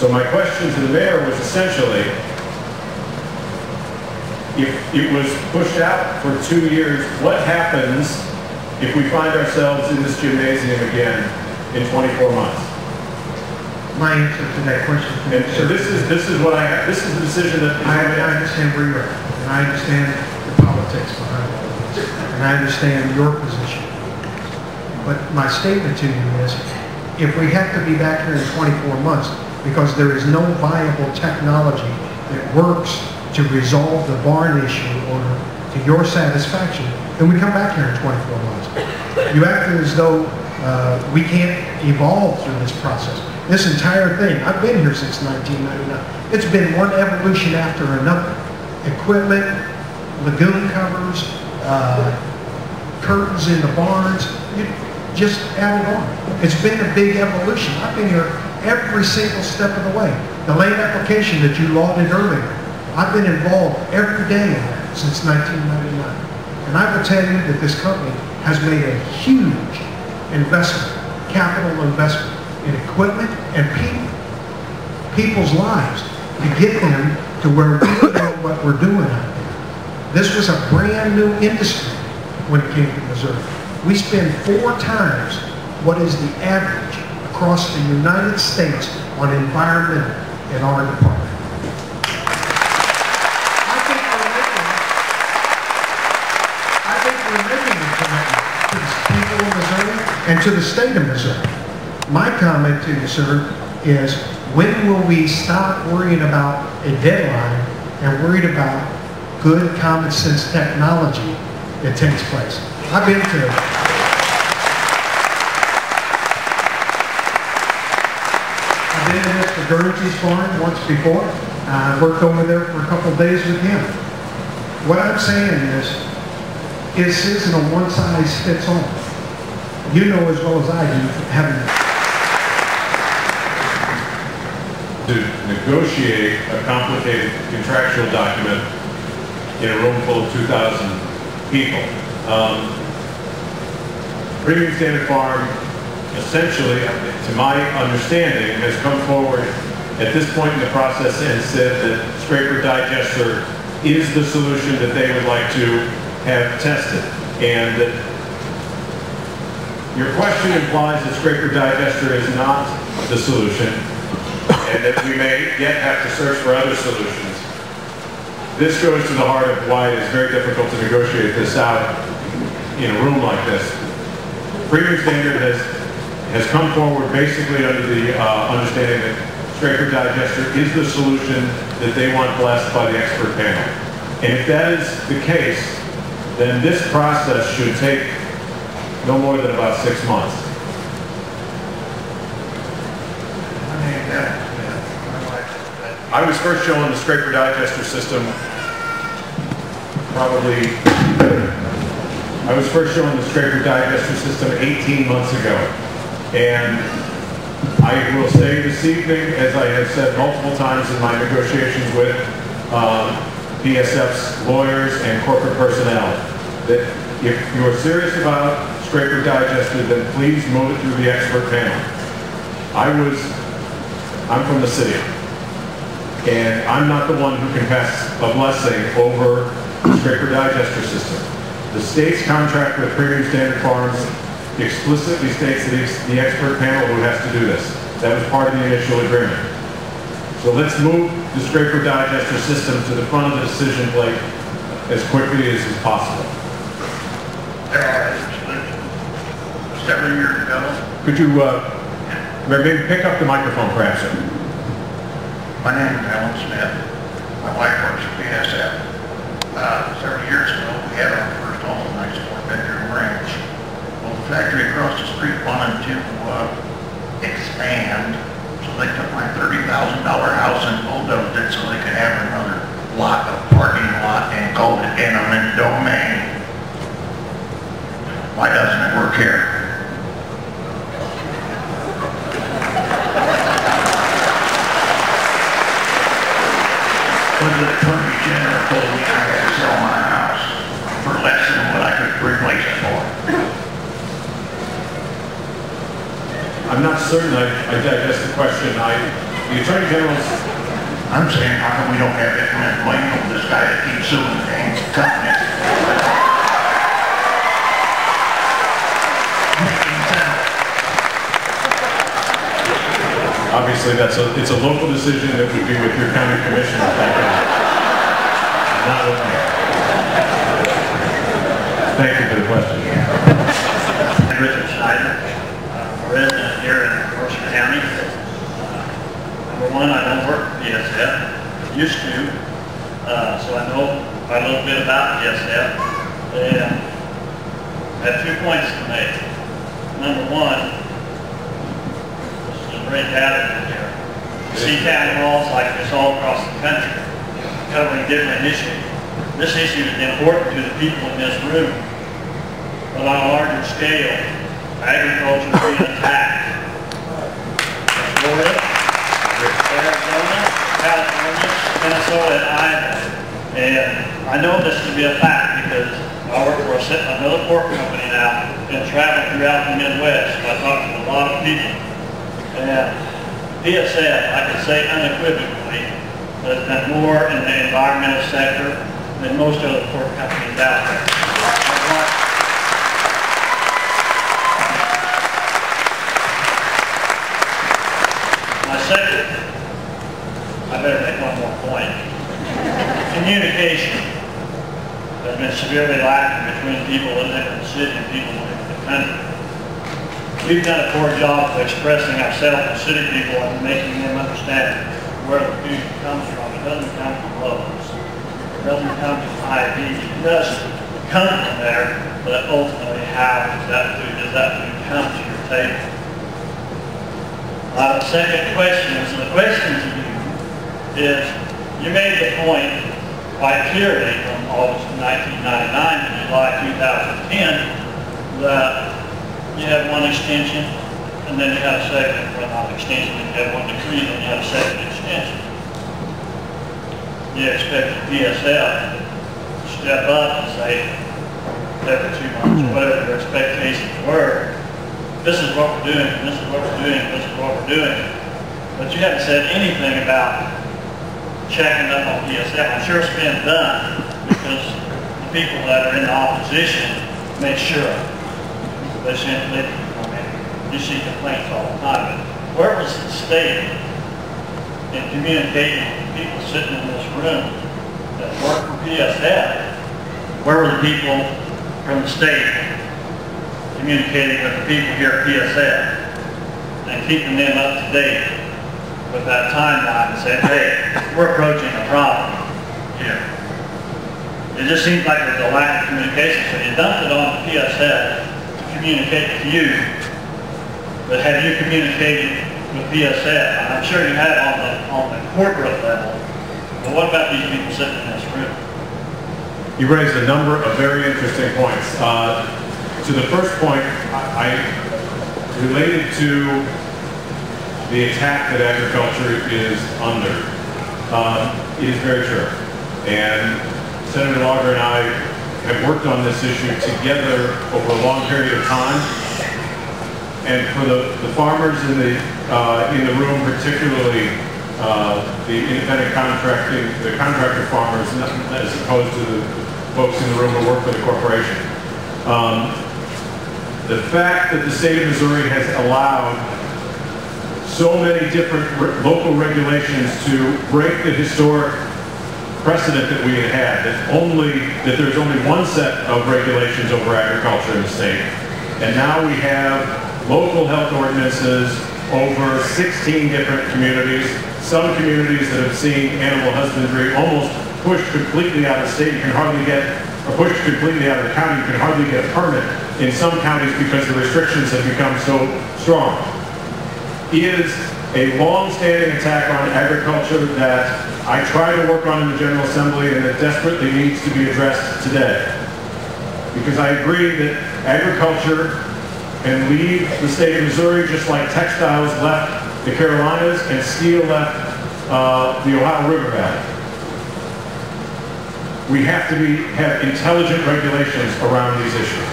So my question to the mayor was essentially, if it was pushed out for 2 years, what happens if we find ourselves in this gymnasium again in 24 months? My answer to that question. And so this is what I have. This is the decision that I understand where you're at, and I understand the politics behind all of this, and I understand your position. But my statement to you is, if we have to be back here in 24 months because there is no viable technology that works to resolve the barn issue or to your satisfaction, then we come back here in 24 months. You act as though we can't evolve through this process. This entire thing, I've been here since 1999. It's been one evolution after another. Equipment, lagoon covers, curtains in the barns, just add it on. It's been a big evolution. I've been here every single step of the way. The land application that you lauded earlier, I've been involved every day in that since 1999. And I will tell you that this company has made a huge investment, capital investment, in equipment and people's lives to get them to where we know what we're doing out there. This was a brand new industry when it came to Missouri. We spend 4 times what is the average across the United States on environmental in our department. I think we're making a commitment to the people of Missouri and to the state of Missouri. My comment to you, sir, is when will we stop worrying about a deadline and worried about good common sense technology that takes place? I've been to Mr. Gurley's farm once before. I worked over there for a couple of days with him. What I'm saying is, this isn't a one-size-fits-all. You know as well as I do, having to negotiate a complicated contractual document in a room full of 2,000 people. Premium Standard Farm, essentially, to my understanding, has come forward at this point in the process and said that scraper digester is the solution that they would like to have tested. And that your question implies that scraper digester is not the solution, and that we may yet have to search for other solutions. This goes to the heart of why it is very difficult to negotiate this out in a room like this. Premium Standard has come forward basically under the understanding that scraper digester is the solution that they want blessed by the expert panel. And if that is the case, then this process should take no more than about 6 months. I was first shown the scraper digester system I was first shown the scraper digester system 18 months ago. And I will say this evening, as I have said multiple times in my negotiations with BSF's lawyers and corporate personnel, that if you're serious about scraper digester, then please move it through the expert panel. I'm from the city, and I'm not the one who can pass a blessing over the scraper digester system. The state's contract with Premium Standard Farms explicitly states that it's the expert panel who has to do this. That was part of the initial agreement. So let's move the scraper digester system to the front of the decision plate as quickly as is possible. Several years ago. Could you maybe pick up the microphone, perhaps, sir? My name is Alan Smith. My wife works for BSF. Several years ago, we had our first home, a nice 4-bedroom ranch. Well, the factory across the street wanted to expand, so they took my $30,000 house and bulldozed it so they could have another lot of parking lot and called it eminent domain. Why doesn't it work here? When the Attorney General told me I had to sell my house for less than what I could replace it for. I'm not certain I digest the question. The Attorney General's... I'm saying, how come we don't have that kind of blame on this guy that keeps suing the dang companies? Obviously, it's a local decision that would be with your county commissioner. Not with me. Thank you for the question. Richard Schneider, a resident here in Mercer County. Number one, I don't work for PSF. Used to, so I know quite a little bit about PSF. And I have 2 points to make. Number one, great gathering here. You see town halls like this all across the country, covering different issues. This issue is important to the people in this room, but on a larger scale, agriculture is being attacked. Florida, Arizona, California, Minnesota, and Iowa. And I know this to be a fact because I work for another pork company now and travel throughout the Midwest. I talk to a lot of people. And PSF, I can say unequivocally, has done more in the environmental sector than most other pork companies out there. My second, I better make one more point. Communication has been severely lacking between people in the city and people in the country. We've done a poor job of expressing ourselves to city people and making them understand where the food comes from. It doesn't come from Lowe's. It doesn't come from IV. It does come from there, but ultimately how does that food come to your table? The second question is, the question to you is, you made the point quite clearly from August 1999 to July 2010 that you have one extension, and then you have a second, well, not extension, you have one decree, and you have a second extension. You expect the PSF to step up and say, every 2 months, whatever their expectations were, this is what we're doing, this is what we're doing, this is what we're doing. But you haven't said anything about checking up on PSF. I'm sure it's been done, because the people that are in the opposition make sure of it. They simply, you see complaints all the time. But where was the state in communicating with people sitting in this room that work for PSF? Where were the people from the state communicating with the people here at PSF and keeping them up to date with that timeline and saying, hey, we're approaching a problem here? It just seems like there's a lack of communication. So you dumped it on the PSF communicate with you, but have you communicated with PSF? I'm sure you have on the corporate level, but what about these people sitting in this room? You raised a number of very interesting points. To the first point, I related to the attack that agriculture is under. It is very true. And Senator Lauger and I have worked on this issue together over a long period of time, and for the farmers in the room, particularly the independent the contractor farmers, as opposed to the folks in the room who work for the corporation. The fact that the state of Missouri has allowed so many different local regulations to break the historic precedent that we had that there's only one set of regulations over agriculture in the state. And now we have local health ordinances over 16 different communities. Some communities that have seen animal husbandry almost pushed completely out of the state. You can hardly get, or pushed completely out of the county. You can hardly get a permit in some counties because the restrictions have become so strong. It is a long-standing attack on agriculture that I try to work on in the General Assembly and that desperately needs to be addressed today. Because I agree that agriculture can leave the state of Missouri just like textiles left the Carolinas and steel left the Ohio River Valley. We have to have intelligent regulations around these issues.